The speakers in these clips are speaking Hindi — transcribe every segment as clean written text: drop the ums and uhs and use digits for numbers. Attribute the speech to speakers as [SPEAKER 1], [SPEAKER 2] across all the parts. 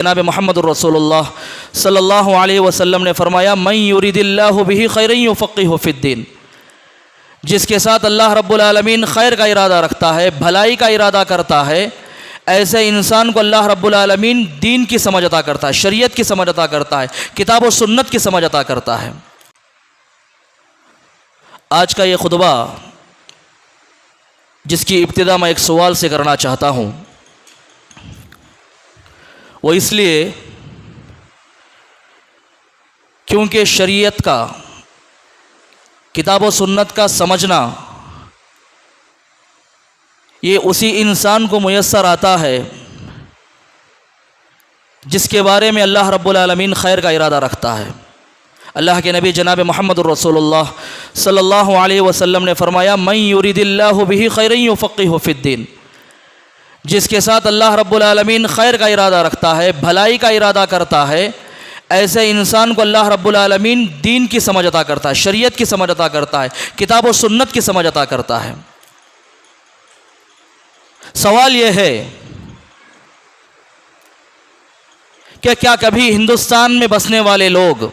[SPEAKER 1] जनाब मुहम्मदुर रसूलुल्लाह सल्लल्लाहु अलैहि वसल्लम ने फरमाया, मन युरिदिल्लाहु बिही खैरन युफ़क़्क़िहु फ़िद्दीन, जिसके साथ अल्लाह रब्बुल आलमीन खैर का इरादा रखता है, भलाई का इरादा करता है, ऐसे इंसान को अल्लाह रब्बुल आलमीन दीन की समझ अता करता है, शरीयत की समझ अता करता है, किताब और सुन्नत की समझ अता करता है। आज का ये खुतबा जिसकी इब्तिदा मैं एक सवाल से करना चाहता हूँ, वो इसलिए क्योंकि शरीयत का, किताब और सुन्नत का समझना ये उसी इंसान को मुयस्सर आता है जिसके बारे में अल्लाह रब्बुल आलमीन खैर का इरादा रखता है। अल्लाह के नबी जनाब मुहम्मदुर रसूलुल्लाह सल्लल्लाहु अलैहि वसल्लम ने फरमाया, मन युरिदिल्लाहु बिही खैरन युफ़क़्क़िहु फ़िद्दीन, जिसके साथ अल्लाह रब्बुल आलमीन खैर का इरादा रखता है, भलाई का इरादा करता है, ऐसे इंसान को अल्लाह रब्बुल आलमीन दीन की समझ अता करता है, शरीयत की समझ अता करता है, किताब और सुन्नत की समझ अता करता है। सवाल यह है कि क्या कभी हिंदुस्तान में बसने वाले लोग,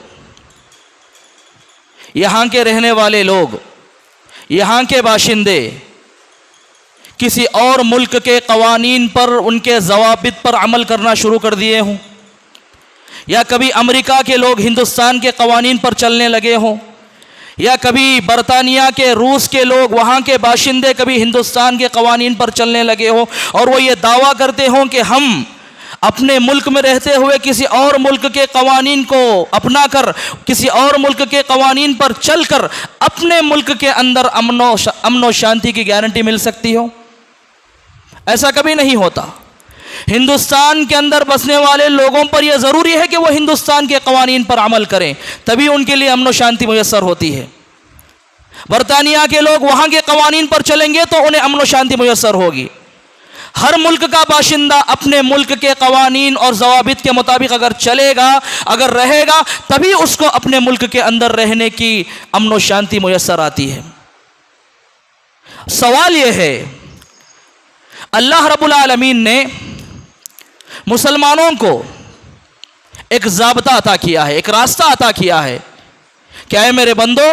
[SPEAKER 1] यहाँ के रहने वाले लोग, यहाँ के बाशिंदे किसी और मुल्क के कवानीन पर, उनके ज़वाबित पर अमल करना शुरू कर दिए हों, या कभी अमेरिका के लोग हिंदुस्तान के कवानीन पर चलने लगे हों, या कभी बरतानिया के, रूस के लोग, वहाँ के बाशिंदे कभी हिंदुस्तान के कवानीन पर चलने लगे हों और वो ये दावा करते हों कि हम अपने मुल्क में रहते हुए किसी और मुल्क के कवानीन को अपना कर, किसी और मुल्क के कवानीन पर चल कर अपने मुल्क के अंदर अमन शांति की गारंटी मिल सकती हो। ऐसा कभी नहीं होता। हिंदुस्तान के अंदर बसने वाले लोगों पर यह ज़रूरी है कि वो हिंदुस्तान के कवानीन पर अमल करें, तभी उनके लिए अमन शांति मुयस्सर होती है। बरतानिया के लोग वहाँ के कवानीन पर चलेंगे तो उन्हें अमन शांति मुयस्सर होगी। हर मुल्क का बाशिंदा अपने मुल्क के कवानीन और ज़वाबित के मुताबिक अगर चलेगा, अगर रहेगा, तभी उसको अपने मुल्क के अंदर रहने की अमन शांति मुयस्सर आती है। सवाल यह है, अल्लाह रब्बुल आलमीन ने मुसलमानों को एक ज़ाब्ता अता किया है, एक रास्ता अता किया है। क्या है मेरे बंदो,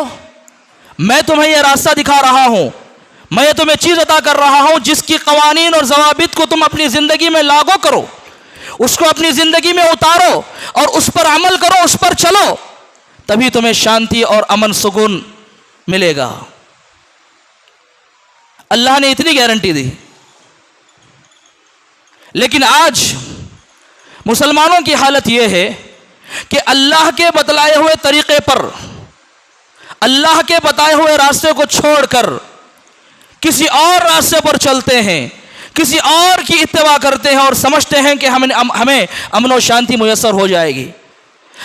[SPEAKER 1] मैं तुम्हें यह रास्ता दिखा रहा हूँ, मैं तुम्हें चीज़ अता कर रहा हूँ जिसकी कवानीन और ज़वाबित को तुम अपनी ज़िंदगी में लागू करो, उसको अपनी ज़िंदगी में उतारो और उस पर अमल करो, उस पर चलो, तभी तुम्हें शांति और अमन सुकून मिलेगा। अल्लाह ने इतनी गारंटी दी। लेकिन आज मुसलमानों की हालत यह है कि अल्लाह के बतलाए हुए तरीक़े पर, अल्लाह के बताए हुए रास्ते को छोड़कर किसी और रास्ते पर चलते हैं, किसी और की इत्तिबा करते हैं और समझते हैं कि हमें अमन और शांति मुयस्सर हो जाएगी,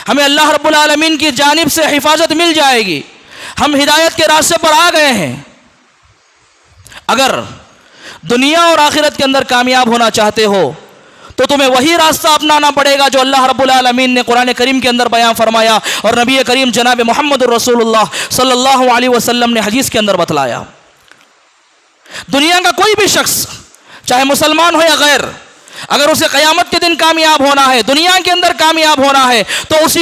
[SPEAKER 1] हमें अल्लाह रब्बुल आलमीन की जानिब से हिफाजत मिल जाएगी, हम हिदायत के रास्ते पर आ गए हैं। अगर दुनिया और आखिरत के अंदर कामयाब होना चाहते हो तो तुम्हें वही रास्ता अपनाना पड़ेगा जो अल्लाह रब्बुल आलमीन ने कुरान करीम के अंदर बयान फरमाया और नबी करीम जनाब मुहम्मदुर रसूलुल्लाह सल्लल्लाहु अलैहि वसल्लम ने हदीस के अंदर बतलाया। दुनिया का कोई भी शख्स, चाहे मुसलमान हो या गैर, अगर उसे क़यामत के दिन कामयाब होना है, दुनिया के अंदर कामयाब होना है, तो उसे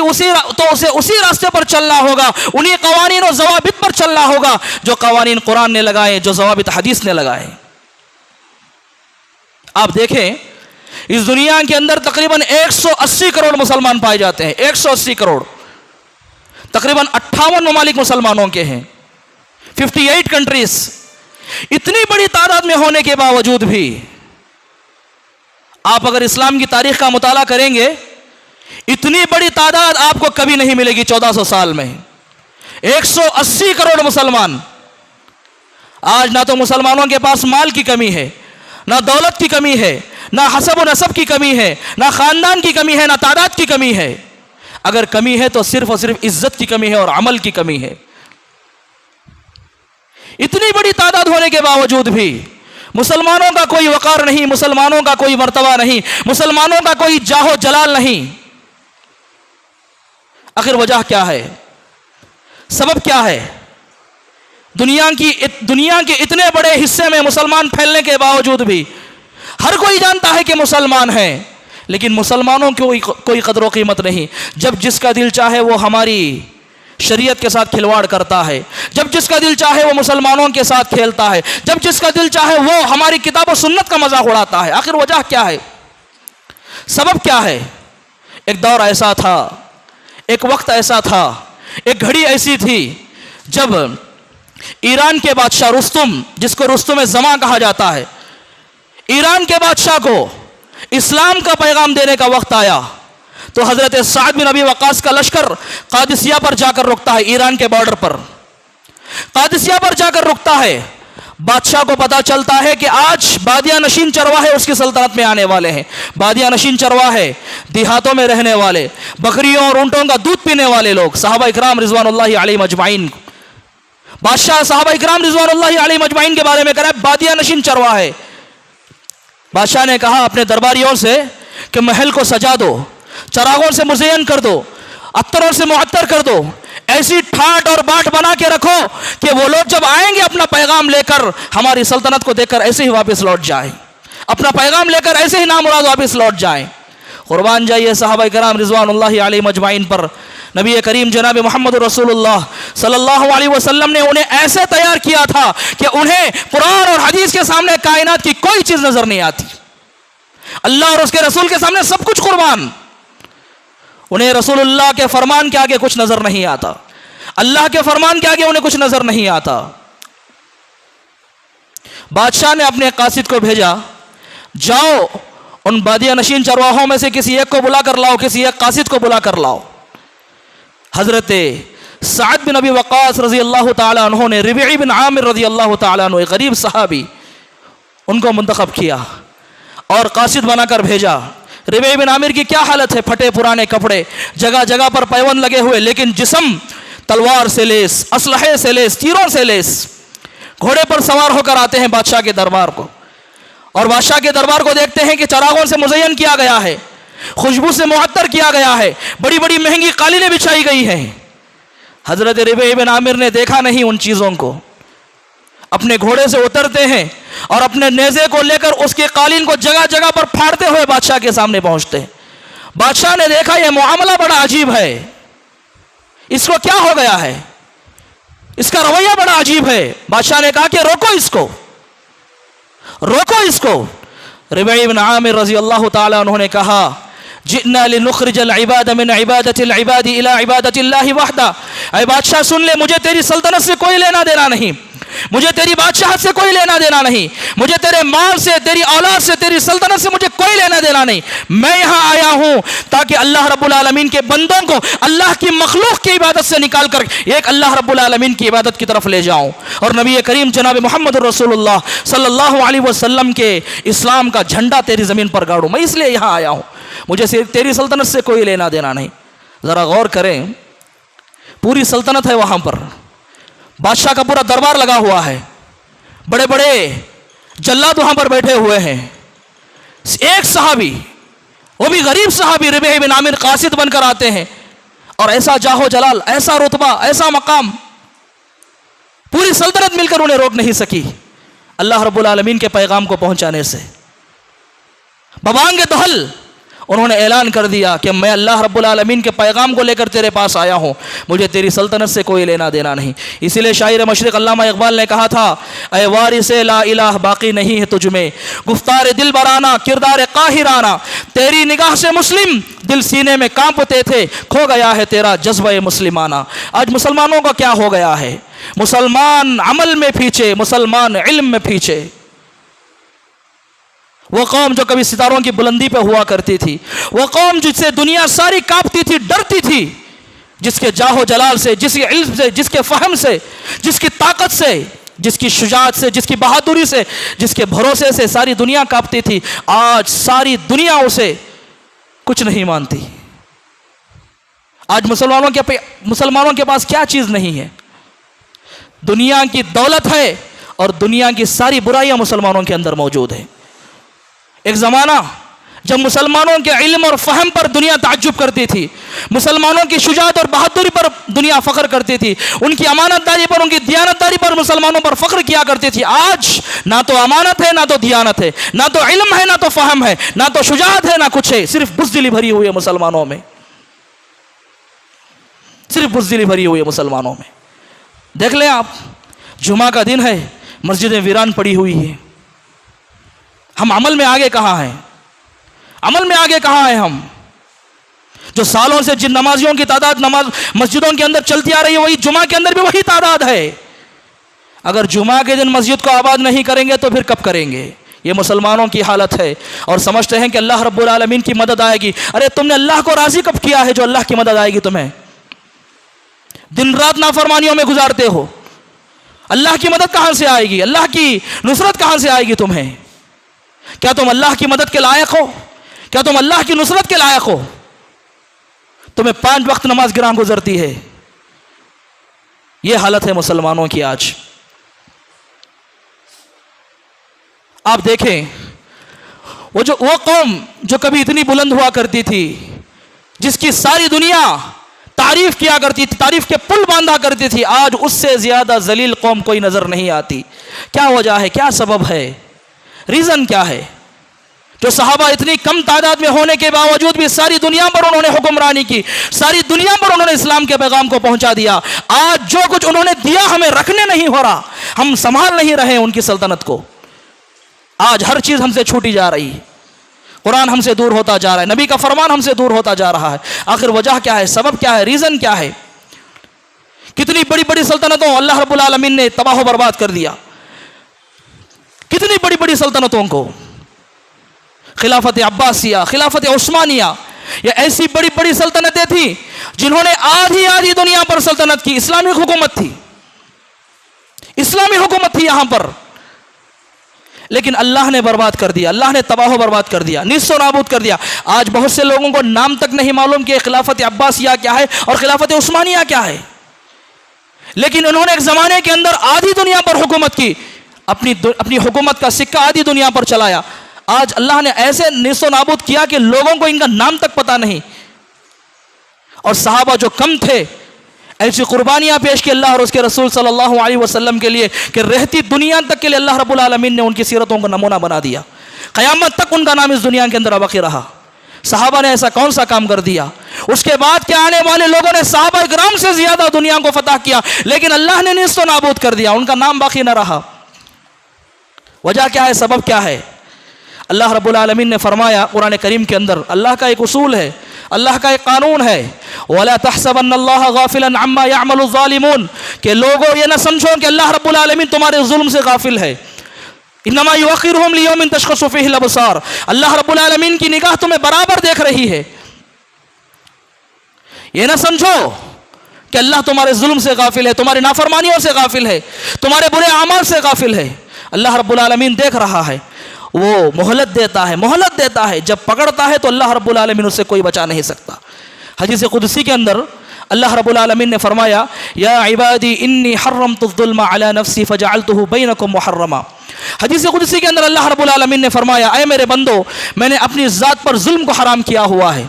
[SPEAKER 1] उसी रास्ते पर चलना होगा, उन्हीं कवानीन और ज़वाबित पर चलना होगा जो कवानीन कुरान ने लगाए, जो ज़वाबित हदीस ने लगाए। आप देखें, इस दुनिया के अंदर तकरीबन 180 करोड़ मुसलमान पाए जाते हैं, 180 करोड़, तकरीबन 58 ममालिक मुसलमानों के हैं, 58 कंट्रीज। इतनी बड़ी तादाद में होने के बावजूद भी आप अगर इस्लाम की तारीख का मुताला करेंगे, इतनी बड़ी तादाद आपको कभी नहीं मिलेगी 1400 साल में। 180 करोड़ मुसलमान। आज ना तो मुसलमानों के पास माल की कमी है, ना दौलत की कमी है, ना हसब व नसब की कमी है, ना ख़ानदान की कमी है, ना तादाद की कमी है। अगर कमी है तो सिर्फ और सिर्फ इज्जत की कमी है और अमल की कमी है। इतनी बड़ी तादाद होने के बावजूद भी मुसलमानों का कोई वक़ार नहीं, मुसलमानों का कोई मर्तबा नहीं, मुसलमानों का कोई जाहो जलाल नहीं। आखिर वजह क्या है, सबब क्या है? दुनिया के इतने बड़े हिस्से में मुसलमान फैलने के बावजूद भी हर कोई जानता है कि मुसलमान हैं, लेकिन मुसलमानों की कोई कदर कीमत नहीं। जब जिसका दिल चाहे वो हमारी शरीयत के साथ खिलवाड़ करता है, जब जिसका दिल चाहे वो मुसलमानों के साथ खेलता है, जब जिसका दिल चाहे वो हमारी किताब और सुन्नत का मजाक उड़ाता है। आखिर वजह क्या है, सबब क्या है? एक दौर ऐसा था, एक वक्त ऐसा था, एक घड़ी ऐसी थी जब ईरान के बादशाह रुस्तुम, जिसको रुस्तुम ज़मा कहा जाता है, ईरान के बादशाह को इस्लाम का पैगाम देने का वक्त आया तो हजरत साद बिन अबी वक्कास का लश्कर कादिसिया पर जाकर रुकता है। ईरान के बॉर्डर पर कादिसिया पर जाकर रुकता है। बादशाह को पता चलता है कि आज बादिया नशीन चरवाहे उसकी सल्तनत में आने वाले हैं। बादिया नशीन चरवाहे, देहातों में रहने वाले, बकरियों और ऊंटों का दूध पीने वाले लोग, सहाबा इकराम रिजवानुल्लाहि अलैहिम अजमाइन। बादशाह सहाबा इकराम रिजवानुल्लाहि अलैहिम अजमाइन के बारे में कह रहा है बादिया नशीन चरवाहे। बादशाह ने कहा अपने दरबारियों से कि महल को सजा दो, चरागों से मुज़य्यन कर दो, अत्तरों से मुअत्तर कर दो, ऐसी ठाट और बाट बना के रखो कि वो लोग जब आएंगे अपना पैगाम लेकर हमारी सल्तनत को देखकर ऐसे ही वापस लौट जाए, अपना पैगाम लेकर ऐसे ही नामुराद वापस लौट जाए। कुर्बान जाइए साहबा किराम रिज़वानुल्लाहि अलैहिम अजमाइन पर। नबी करीम जनाब मोहम्मद रसूलुल्लाह सल्लल्लाहु अलैहि वसल्लम ने उन्हें ऐसे तैयार किया था कि उन्हें कुरान और हदीस के सामने कायनात की कोई चीज नजर नहीं आती। अल्लाह और उसके रसूल के सामने सब कुछ कुर्बान। उन्हें रसूलुल्लाह के फरमान के आगे कुछ नजर नहीं आता, अल्लाह के फरमान के आगे उन्हें कुछ नजर नहीं आता। बादशाह ने अपने कासिद को भेजा, जाओ उन बादिया नशीन चरवाहों में से किसी एक को बुला कर लाओ, किसी एक कासिद को बुला कर लाओ। हजरत साद बिन अबी वक्कास रजी अल्लाह ताला अन्हु ने रबीई बिन आमिर रजी अल्लाह ताला अन्हु, एक गरीब सहाबी, उनको मुंतखब किया और कासिद बनाकर भेजा। रबीई बिन आमिर की क्या हालत है, फटे पुराने कपड़े, जगह जगह पर पैबंद लगे हुए, लेकिन जिस्म तलवार से लेस, असलहे से लेस, तीरों से लेस, घोड़े पर सवार होकर आते हैं बादशाह के दरबार को। और बादशाह के दरबार को देखते हैं कि चरागों से मुज़य्यन किया गया है, खुशबू से मुअत्तर किया गया है, बड़ी बड़ी महंगी कालीनें बिछाई गई हैं। हजरत रबीई बिन आमिर ने देखा नहीं उन चीज़ों को, अपने घोड़े से उतरते हैं और अपने नेज़े को लेकर उसके कालीन को जगह जगह पर फाड़ते हुए बादशाह के सामने पहुंचते हैं। बादशाह ने देखा यह मामला बड़ा अजीब है, इसको क्या हो गया है, इसका रवैया बड़ा अजीब है। बादशाह ने कहा कि रोको इसको, रोको इसको। रबीई बिन आमिर रजी अल्लाह ताला उन्होंने कहा, जिन्ना लिनुखरिजल इबाद मिन इबादतिल इबादी इला इबादतिल्लाहि वहदा। ऐ बादशाह सुन ले, मुझे तेरी सल्तनत से कोई लेना देना नहीं, मुझे तेरी बादशाहत से कोई लेना देना नहीं, मुझे तेरे माल से, तेरी औलाद से, तेरी सल्तनत से मुझे कोई लेना देना नहीं। मैं यहाँ आया हूँ ताकि अल्लाह रब्बुल आलमीन के बंदों को अल्लाह की मखलूक की इबादत से निकाल कर एक अल्लाह रब्बुल आलमीन की इबादत की तरफ ले जाऊँ और नबी करीम जनाब मोहम्मद रसूलुल्लाह सल्लल्लाहु अलैहि वसल्लम के इस्लाम का झंडा तेरी ज़मीन पर गाड़ूँ। मैं इसलिए यहाँ आया हूँ, मुझे तेरी सल्तनत से कोई लेना देना नहीं। ज़रा गौर करें, पूरी सल्तनत है वहाँ पर, बादशाह का पूरा दरबार लगा हुआ है, बड़े बड़े जल्लाद वहां पर बैठे हुए हैं। एक सहाबी, वो भी गरीब सहाबी रबीई बिन आमिर कासिद बनकर आते हैं और ऐसा जाहो जलाल, ऐसा रुतबा, ऐसा मकाम, पूरी सल्तनत मिलकर उन्हें रोक नहीं सकी अल्लाह रब्बुल आलमीन के पैगाम को पहुंचाने से। बबांग दहल उन्होंने ऐलान कर दिया कि मैं अल्लाह रब्बुल आलमीन के पैगाम को लेकर तेरे पास आया हूँ, मुझे तेरी सल्तनत से कोई लेना देना नहीं। इसीलिए शायर मशरिक़ अल्लामा इक़बाल ने कहा था, ऐ वारिसे ला इलाह बाकी नहीं है तुझमें, गुफ्तार दिल बराना किरदार काहिराना, तेरी निगाह से मुस्लिम दिल सीने में कांपते थे, खो गया है तेरा जज्बा मुस्लिमाना। आज मुसलमानों का क्या हो गया है, मुसलमान अमल में पीछे, मुसलमान इल्म में पीछे। वो कौम जो कभी सितारों की बुलंदी पे हुआ करती थी, वो कौम जिससे दुनिया सारी कांपती थी, डरती थी, जिसके जाहो जलाल से, जिसके इल्म से, जिसके फहम से, जिसकी ताकत से, जिसकी शुजाअत से, जिसकी बहादुरी से, जिसके भरोसे से सारी दुनिया कांपती थी, आज सारी दुनिया उसे कुछ नहीं मानती। आज मुसलमानों के पास क्या चीज नहीं है, दुनिया की दौलत है और दुनिया की सारी बुराइयां मुसलमानों के अंदर मौजूद है। एक ज़माना जब मुसलमानों के इल्म और फहम पर दुनिया ताज्जुब करती थी, मुसलमानों की शुजाअत और बहादुरी पर दुनिया फ़ख्र करती थी, उनकी अमानतदारी पर, उनकी दियानतदारी पर मुसलमानों पर फ़ख्र किया करती थी। आज ना तो अमानत है, ना तो दियानत है, ना तो इल्म है, ना तो फहम है, ना तो शुजाअत है, ना कुछ है। सिर्फ बुज़दिली भरी हुई है मुसलमानों में, सिर्फ बुज़दिली भरी हुई है मुसलमानों में। देख लें आप, जुमा का दिन है, मस्जिदें वीरान पड़ी हुई है। हम अमल में आगे कहाँ हैं? अमल में आगे कहाँ हैं हम? जो सालों से जिन नमाजियों की तादाद नमाज मस्जिदों के अंदर चलती आ रही है, वही जुमा के अंदर भी वही तादाद है। अगर जुमा के दिन मस्जिद को आबाद नहीं करेंगे तो फिर कब करेंगे? ये मुसलमानों की हालत है। और समझते हैं कि अल्लाह रब्बुल आलमीन की मदद आएगी। अरे तुमने अल्लाह को राजी कब किया है जो अल्लाह की मदद आएगी तुम्हें? दिन रात नाफरमानियों में गुजारते हो, अल्लाह की मदद कहां से आएगी? अल्लाह की नुसरत कहां से आएगी तुम्हें? क्या तुम अल्लाह की मदद के लायक हो? क्या तुम अल्लाह की नुसरत के लायक हो? तुम्हें 5 वक्त नमाज गिरां गुजरती है। यह हालत है मुसलमानों की आज। आप देखें, वो कौम जो कभी इतनी बुलंद हुआ करती थी, जिसकी सारी दुनिया तारीफ किया करती थी, तारीफ के पुल बांधा करती थी, आज उससे ज्यादा जलील कौम कोई नजर नहीं आती। क्या वजह है? क्या सबब है? रीजन क्या है? जो सहाबा इतनी कम तादाद में होने के बावजूद भी सारी दुनिया पर उन्होंने हुक्मरानी की, सारी दुनिया पर उन्होंने इस्लाम के पैगाम को पहुंचा दिया। आज जो कुछ उन्होंने दिया हमें रखने नहीं हो रहा, हम संभाल नहीं रहे उनकी सल्तनत को। आज हर चीज हमसे छूटी जा रही है, कुरान हमसे दूर होता जा रहा है, नबी का फरमान हमसे दूर होता जा रहा है। आखिर वजह क्या है? सबब क्या है? रीजन क्या है? कितनी बड़ी बड़ी सल्तनतों अल्लाह रब्बुल आलमीन ने तबाह बर्बाद कर दिया। कितनी बड़ी बड़ी सल्तनतों को, खिलाफत अब्बासिया, खिलाफत उस्मानिया, ये ऐसी बड़ी बड़ी सल्तनतें थी जिन्होंने आधी आधी दुनिया पर सल्तनत की। इस्लामिक हुकूमत थी, इस्लामी हुकूमत थी यहां पर, लेकिन अल्लाह ने बर्बाद कर दिया, अल्लाह ने तबाह बर्बाद कर दिया, निस्सो नाबूद कर दिया। आज बहुत से लोगों को नाम तक नहीं मालूम कि खिलाफत अब्बासिया क्या है और खिलाफत उस्मानिया क्या है, लेकिन उन्होंने एक जमाने के अंदर आधी दुनिया पर हुकूमत की, अपनी हुकूमत का सिक्का आधी दुनिया पर चलाया। आज अल्लाह ने ऐसे निस्सो नाबूद किया कि लोगों को इनका नाम तक पता नहीं। और सहाबा जो कम थे, ऐसी कुर्बानियां पेश की अल्लाह और उसके रसूल सल्लल्लाहु अलैहि वसल्लम के लिए कि रहती दुनिया तक के लिए अल्लाह रब्बुल आलमीन ने उनकी सीरतों को नमूना बना दिया। क़यामत तक उनका नाम इस दुनिया के अंदर बाकी रहा। सहाबा ने ऐसा कौन सा काम कर दिया? उसके बाद के आने वाले लोगों ने सहाबा इकराम से ज्यादा दुनिया को फतह किया, लेकिन अल्लाह ने निस्तो नाबूद कर दिया, उनका नाम बाकी न रहा। वजह क्या है? सबब क्या है? अल्लाह रब्बुल आलमीन ने फरमाया कुरान करीम के अंदर, अल्लाह का एक उसूल है, अल्लाह का एक कानून है, वला तहसबन्नल्लाह गाफिलन अम्मा यअमलु ज़ालिमून, कि लोगों ये ना समझो कि अल्लाह रब्बुल आलमीन तुम्हारे जुल्म से गाफिल है। इन्नमा युअख्खिरुहुम लियौमिन तशख़सु फ़ीहिल अबसार, अल्लाह रब्बुल आलमीन की निगाह तुम्हें बराबर देख रही है। ये ना समझो कि अल्लाह तुम्हारे जुल्म से गाफिल है, तुम्हारी नाफरमानियों से गाफिल है, तुम्हारे बुरे अमाल से गाफिल है। अल्लाह रब्बुल आलमीन देख रहा है, वो मोहलत देता है, मोहलत देता है। जब पकड़ता है तो अल्लाह रब्बुल आलमीन उससे कोई बचा नहीं सकता। हदीस कुदसी के अंदर अल्लाह रब्बुल आलमीन ने फरमाया, या इबादी इन्नी हर्रमतु ज़ुल्म अला नफ्सी फजअलतुहु बैनकुम मुहर्रमा। हदीस कुदसी के अंदर अल्लाह रब्बुल आलमीन ने फरमाया, ऐ मेरे बंदो, मैंने अपनी ज़ात पर जुल्म को हराम किया हुआ है,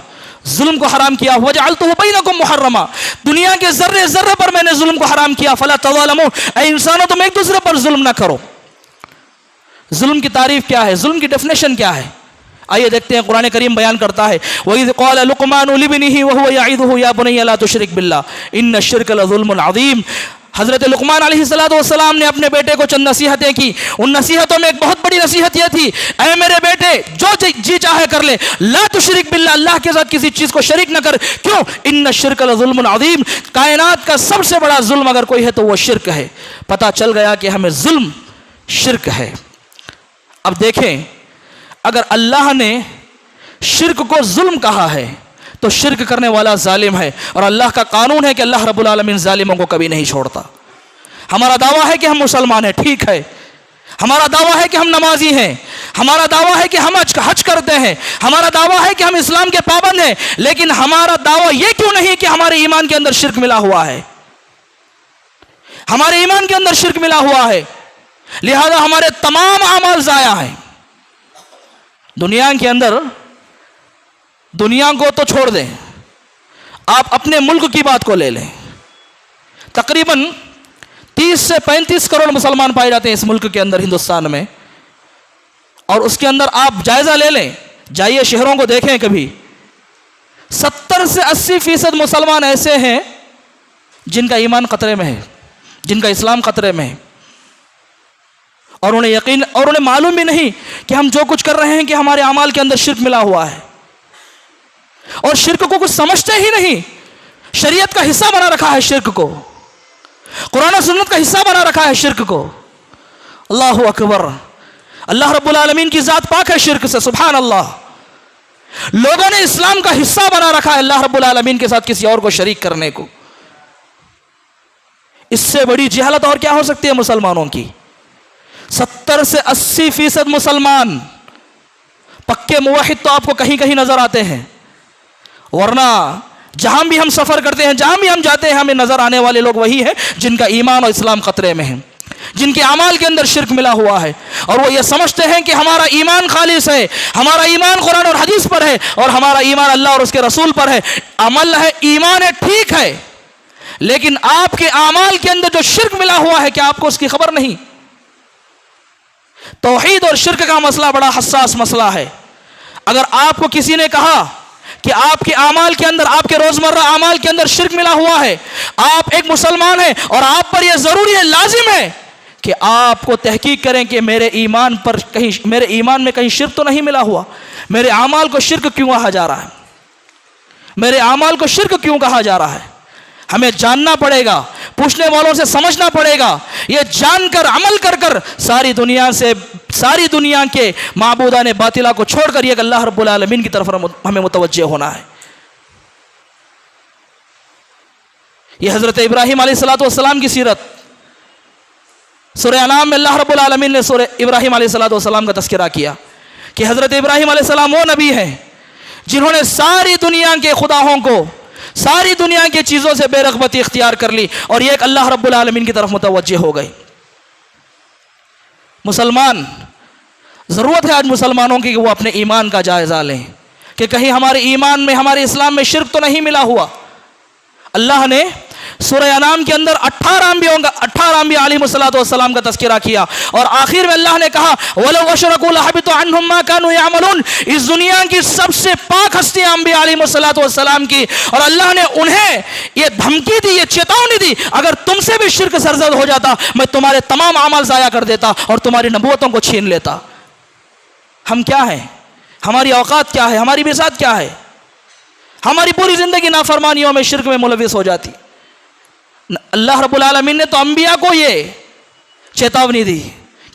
[SPEAKER 1] जुल्म को हराम किया हुआ। वजअलतुहु बैनकुम मुहर्रमा, दुनिया के जर्रे जर्रे पर मैंने जुल्म को हराम किया। फला तज़ालमू, ऐ इंसानों तुम एक दूसरे पर जुल्म ना करो। जुल्म की तारीफ क्या है? जुल्म की डेफिनेशन क्या है? आइए देखते हैं, कुरान करीम बयान करता है, वइज़ क़ाल लुक़मानु लिब्निही व हुवा यईदुहु या बुनय्या ला तुशरिक बिल्लाह इन्न शिर्क लज़ुल्मुन अज़ीम। हज़रत लुक़मान अलैहिस्सलातु वस्सलाम ने अपने बेटे को चंद नसीहतें की। उन नसीहतों में एक बहुत बड़ी नसीहत यह थी, ऐ मेरे बेटे, जो जी चाहे कर ले, ला तुशरिक बिल्लाह, अल्लाह के साथ किसी चीज़ को शरीक न कर। क्यों? इन्न शिर्क लज़ुल्मुन अज़ीम, कायनात का सबसे बड़ा जुल्म अगर कोई है तो वो शिर्क है। पता चल गया कि हमें जुल्म शिर्क है। अब देखें, अगर अल्लाह ने शिर्क को जुल्म कहा है तो शिर्क करने वाला जालिम है, और अल्लाह का कानून है कि अल्लाह रब्बुल आलमीन जालिमों को कभी नहीं छोड़ता। हमारा दावा है कि हम मुसलमान हैं, ठीक है, हमारा दावा है कि हम नमाजी हैं, हमारा दावा है कि हम हज करते हैं, हमारा दावा है कि हम इस्लाम के पाबंद हैं, लेकिन हमारा दावा यह क्यों नहीं कि हमारे ईमान के अंदर शिर्क मिला हुआ है? हमारे ईमान के अंदर शिर्क मिला हुआ है, लिहाजा हमारे तमाम अमाल ज़ाया हैं। दुनिया के अंदर दुनिया को तो छोड़ दें, आप अपने मुल्क की बात को ले लें। तकरीबन 30 से 35 करोड़ मुसलमान पाए जाते हैं इस मुल्क के अंदर, हिंदुस्तान में। और उसके अंदर आप जायज़ा ले लें, जाइए शहरों को देखें कभी, 70 से 80% मुसलमान ऐसे हैं जिनका ईमान खतरे में है, जिनका इस्लाम खतरे में है, और उन्हें यकीन और उन्हें मालूम भी नहीं कि हम जो कुछ कर रहे हैं कि हमारे अमाल के अंदर शिर्क मिला हुआ है, और शिर्क को कुछ समझते ही नहीं। शरीयत का हिस्सा बना रखा है शिर्क को, कुरान और सुन्नत का हिस्सा बना रखा है शिर्क को। अल्लाहु अकबर, अल्लाह रब्बुल आलमीन की ज़ात पाक है शिर्क से, सुभान अल्लाह। लोगों ने इस्लाम का हिस्सा बना रखा है अल्लाह रब्बुल आलमीन के साथ किसी और को शरीक करने को। इससे बड़ी जहालत और क्या हो सकती है मुसलमानों की। 70 से 80% मुसलमान पक्के मुवाहिद तो आपको कहीं कहीं नजर आते हैं, वरना जहां भी हम सफर करते हैं, जहां भी हम जाते हैं, हमें नजर आने वाले लोग वही हैं जिनका ईमान और इस्लाम खतरे में है, जिनके अमाल के अंदर शिर्क मिला हुआ है। और वो ये समझते हैं कि हमारा ईमान खालिस है, हमारा ईमान कुरान और हदीस पर है, और हमारा ईमान अल्लाह और उसके रसूल पर है। अमल है, ईमान है, ठीक है, लेकिन आपके अमाल के अंदर जो शिर्क मिला हुआ है, क्या आपको उसकी खबर नहीं? तौहीद और शिर्क का मसला बड़ा हसास मसला है। अगर आपको किसी ने कहा कि आपके अमाल के अंदर, आपके रोजमर्रा अमाल के अंदर शिर्क मिला हुआ है, आप एक मुसलमान हैं और आप पर यह जरूरी है, लाजिम है कि आपको तहकीक करें कि मेरे ईमान पर कहीं, मेरे ईमान में कहीं शिर्क तो नहीं मिला हुआ, मेरे अमाल को शिर्क क्यों कहा जा रहा है, मेरे अमाल को शिर्क क्यों कहा जा रहा है। हमें जानना पड़ेगा, पूछने वालों से समझना पड़ेगा, ये जानकर अमल कर कर सारी दुनिया के माबूदाने बातिला को छोड़कर ये अल्लाह रब्बुल आलमीन की तरफ हमें मुतवज्जे होना है। ये हज़रत इब्राहीम अलैहिस्सलाम की सीरत, सूरह अनाम में अल्लाह रब्बुल आलमीन ने सूरह इब्राहीम अलैहिस्सलाम का तज़किरा किया कि हज़रत इब्राहीम अलैहिस्सलाम वो नबी हैं जिन्होंने सारी दुनिया के खुदाओं को, सारी दुनिया की चीज़ों से बेरग़बती इख्तियार कर ली और ये एक अल्लाह रब्बुल आलमीन की तरफ मुतवज्जे हो गई। मुसलमान, ज़रूरत है आज मुसलमानों की कि वो अपने ईमान का जायज़ा लें कि कहीं हमारे ईमान में, हमारे इस्लाम में शिर्क तो नहीं मिला हुआ। अल्लाह ने सूरह अनाम के अंदर 18 अंबिया अलैहिस्सलाम का तज़किरा किया और आखिर में अल्लाह ने कहा वलो अशरकू लहबित अन्हुम मा कानू यामलून। इस दुनिया की सबसे पाक हस्ती अंबिया अलैहिस्सलाम की, और अल्लाह ने उन्हें ये धमकी दी, ये चेतावनी दी, अगर तुमसे भी शिर्क सरजद हो जाता मैं तुम्हारे तमाम अमाल ज़ाया कर देता और तुम्हारी नबूवतों को छीन लेता। हम क्या हैं, हमारी औकात क्या है, हमारी बिसात क्या है? हमारी पूरी ज़िंदगी नाफरमानियों में, शिर्क में मुलविस हो जाती। अल्लाह रब्बुल आलमीन ने तो अंबिया को ये चेतावनी दी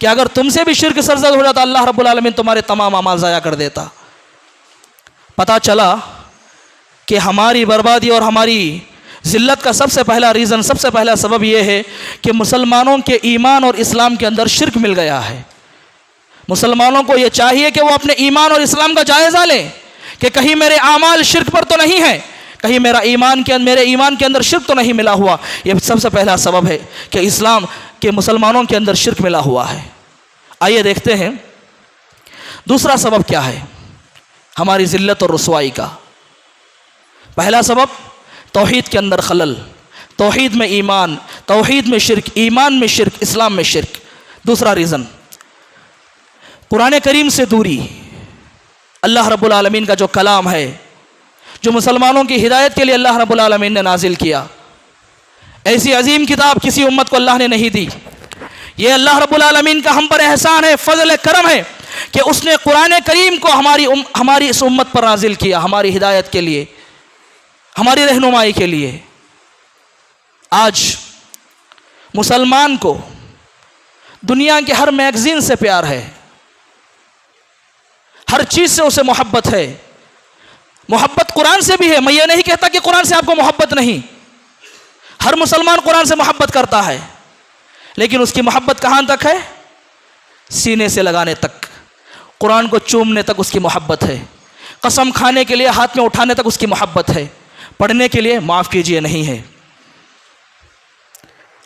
[SPEAKER 1] कि अगर तुमसे भी शिर्क सरजद हो जाता अल्लाह रब्बुल आलमीन तुम्हारे तमाम अमाल ज़ाया कर देता। पता चला कि हमारी बर्बादी और हमारी ज़िल्लत का सबसे पहला रीज़न, सबसे पहला सबब यह है कि मुसलमानों के ईमान और इस्लाम के अंदर शिर्क मिल गया है। मुसलमानों को यह चाहिए कि वो अपने ईमान और इस्लाम का जायज़ा लें कि कहीं मेरे आमाल शिर्क पर तो नहीं है, कहीं मेरे ईमान के अंदर शिर्क तो नहीं मिला हुआ। यह सबसे पहला सबब है कि इस्लाम के मुसलमानों के अंदर शिर्क मिला हुआ है। आइए देखते हैं दूसरा सबब क्या है हमारी ज़िल्लत और रुसवाई का। पहला सबब तौहीद के अंदर खलल, तौहीद में ईमान, तौहीद में शिर्क, ईमान में शिर्क, इस्लाम में शिर्क। दूसरा रीज़न कुरान करीम से दूरी। अल्लाह रब्बुल आलमीन का जो कलाम है, जो मुसलमानों की हिदायत के लिए अल्लाह रब्बुल आलमीन ने नाजिल किया, ऐसी अजीम किताब किसी उम्मत को अल्लाह ने नहीं दी। ये अल्लाह रब्बुल आलमीन का हम पर एहसान है, फजल करम है कि उसने कुरान करीम को हमारी इस उम्मत पर नाजिल किया, हमारी हिदायत के लिए, हमारी रहनुमाई के लिए। आज मुसलमान को दुनिया के हर मैगज़ीन से प्यार है, हर चीज़ से उसे मोहब्बत है। मोहब्बत कुरान से भी है, मैं ये नहीं कहता कि कुरान से आपको मोहब्बत नहीं, हर मुसलमान कुरान से मोहब्बत करता है, लेकिन उसकी मोहब्बत कहाँ तक है? सीने से लगाने तक, कुरान को चूमने तक उसकी मोहब्बत है, कसम खाने के लिए हाथ में उठाने तक उसकी मोहब्बत है, पढ़ने के लिए माफ़ कीजिए नहीं है।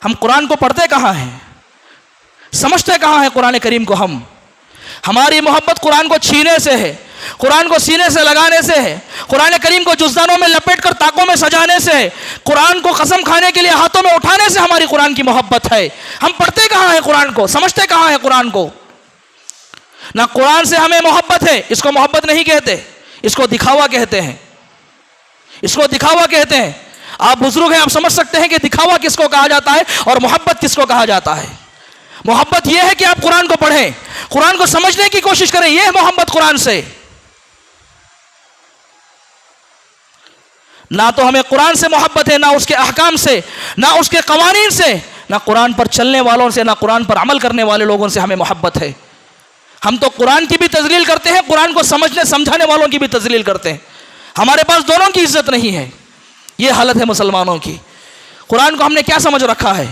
[SPEAKER 1] हम कुरान को पढ़ते कहाँ हैं, समझते कहाँ हैं कुरान करीम को? हमारी मोहब्बत कुरान को छीने से है, कुरान को सीने से लगाने से है, कुरान करीम को जुज़दानों में लपेट कर ताकों में सजाने से है, कुरान को कसम खाने के लिए हाथों में उठाने से हमारी कुरान की मोहब्बत है। हम पढ़ते कहाँ हैं कुरान को, समझते कहाँ हैं कुरान को? ना कुरान से हमें मोहब्बत है, इसको मोहब्बत नहीं कहते, इसको दिखावा कहते हैं, इसको दिखावा कहते हैं। आप बुजुर्ग हैं, आप समझ सकते हैं कि दिखावा किसको कहा जाता है और मोहब्बत किसको कहा जाता है। मोहब्बत यह है कि आप कुरान को पढ़ें, कुरान को समझने की कोशिश करें, यह है मोहब्बत कुरान से। ना तो हमें कुरान से मोहब्बत है, ना उसके अहकाम से, ना उसके कवानीन से, ना कुरान पर चलने वालों से, ना कुरान पर अमल करने वाले लोगों से हमें मोहब्बत है। हम तो कुरान की भी तजलील करते हैं, कुरान को समझने समझाने वालों की भी तजलील करते हैं। हमारे पास दोनों की इज्जत नहीं है। यह हालत है मुसलमानों की। कुरान को हमने क्या समझ रखा है?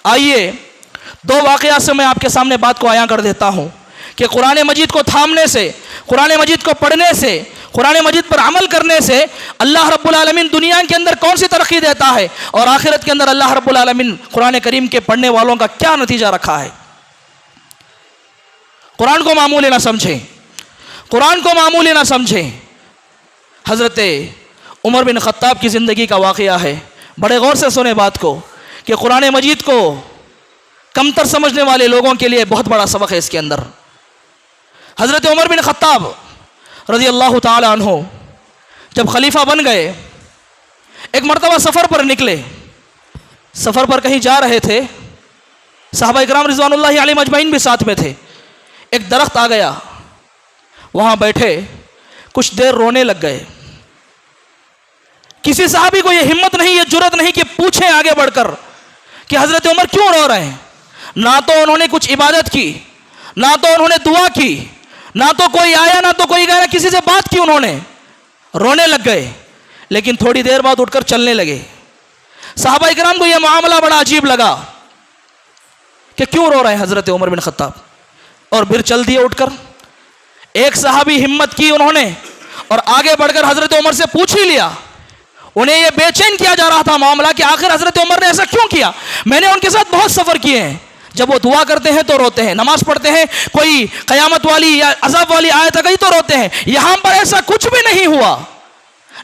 [SPEAKER 1] आइए दो वाक़या से मैं आपके सामने बात को आया कर देता हूँ कि कुरान मजीद को थामने से, कुरान मजीद को पढ़ने से, कुरान मजीद पर अमल करने से अल्लाह रब्बुल आलमीन दुनिया के अंदर कौन सी तरक्की देता है और आखिरत के अंदर अल्लाह रब्बुल आलमीन कुरान करीम के पढ़ने वालों का क्या नतीजा रखा है। कुरान को मामूली ना समझें, कुरान को मामूली ना समझें। हज़रत उमर बिन ख़त्ताब की ज़िंदगी का वाक़या है। बड़े गौर से सुने बात को कि कुरान मजीद को कमतर समझने वाले लोगों के लिए बहुत बड़ा सबक है इसके अंदर। हज़रत उमर बिन ख़त्ताब रज़ी अल्लाह ताला अन्हु जब खलीफा बन गए, एक मरतबा सफ़र पर निकले, सफ़र पर कहीं जा रहे थे, सहाबा इकराम रिज़वानुल्लाहि अलैहिम अजमईन भी साथ में थे। एक दरख्त आ गया, वहाँ बैठे कुछ देर रोने लग गए। किसी साहबी को यह हिम्मत नहीं, यह जुर्रत नहीं कि पूछें आगे बढ़कर कि हज़रत उमर क्यों रो रहे हैं। ना तो उन्होंने कुछ इबादत की, ना तो उन्होंने दुआ की, ना तो कोई आया, ना तो कोई गया, किसी से बात की, उन्होंने रोने लग गए। लेकिन थोड़ी देर बाद उठकर चलने लगे। साहबा इकराम को यह मामला बड़ा अजीब लगा कि क्यों रो रहे हैं हज़रत उमर बिन ख़त्ताब, और फिर चल दिए उठकर। एक साहबी हिम्मत की उन्होंने और आगे बढ़कर हज़रत उमर से पूछ ही लिया। उन्हें यह बेचैन किया जा रहा था मामला कि आखिर हज़रत उमर ने ऐसा क्यों किया। मैंने उनके साथ बहुत सफ़र किए हैं, जब वो दुआ करते हैं तो रोते हैं, नमाज पढ़ते हैं कोई क़यामत वाली या अज़ाब वाली आयत आ गई तो रोते हैं। यहाँ पर ऐसा कुछ भी नहीं हुआ,